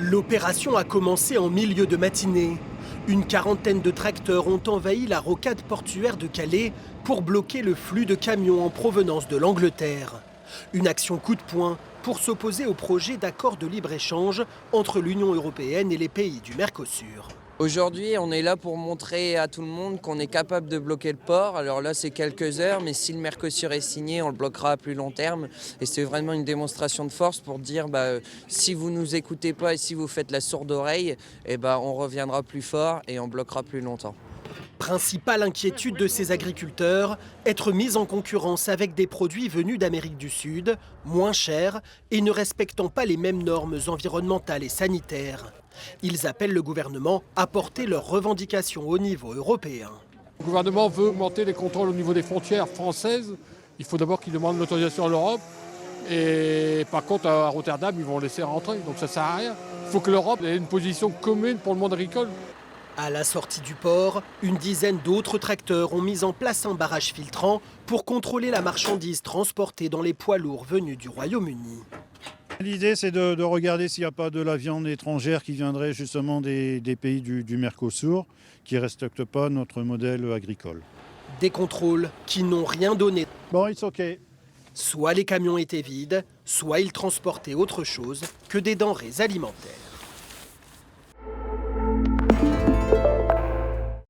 L'opération a commencé en milieu de matinée. Une quarantaine de tracteurs ont envahi la rocade portuaire de Calais pour bloquer le flux de camions en provenance de l'Angleterre. Une action coup de poing pour s'opposer au projet d'accord de libre-échange entre l'Union européenne et les pays du Mercosur. Aujourd'hui, on est là pour montrer à tout le monde qu'on est capable de bloquer le port. Alors là, c'est quelques heures, mais si le Mercosur est signé, on le bloquera à plus long terme. Et c'est vraiment une démonstration de force pour dire si vous ne nous écoutez pas et si vous faites la sourde oreille, on reviendra plus fort et on bloquera plus longtemps. Principale inquiétude de ces agriculteurs, être mis en concurrence avec des produits venus d'Amérique du Sud, moins chers et ne respectant pas les mêmes normes environnementales et sanitaires. Ils appellent le gouvernement à porter leurs revendications au niveau européen. Le gouvernement veut augmenter les contrôles au niveau des frontières françaises. Il faut d'abord qu'ils demandent l'autorisation à l'Europe. Et par contre, à Rotterdam, ils vont laisser rentrer. Donc ça ne sert à rien. Il faut que l'Europe ait une position commune pour le monde agricole. À la sortie du port, une dizaine d'autres tracteurs ont mis en place un barrage filtrant pour contrôler la marchandise transportée dans les poids lourds venus du Royaume-Uni. L'idée, c'est de regarder s'il n'y a pas de la viande étrangère qui viendrait justement des pays du Mercosur, qui ne respectent pas notre modèle agricole. Des contrôles qui n'ont rien donné. Bon, it's OK. Soit les camions étaient vides, soit ils transportaient autre chose que des denrées alimentaires.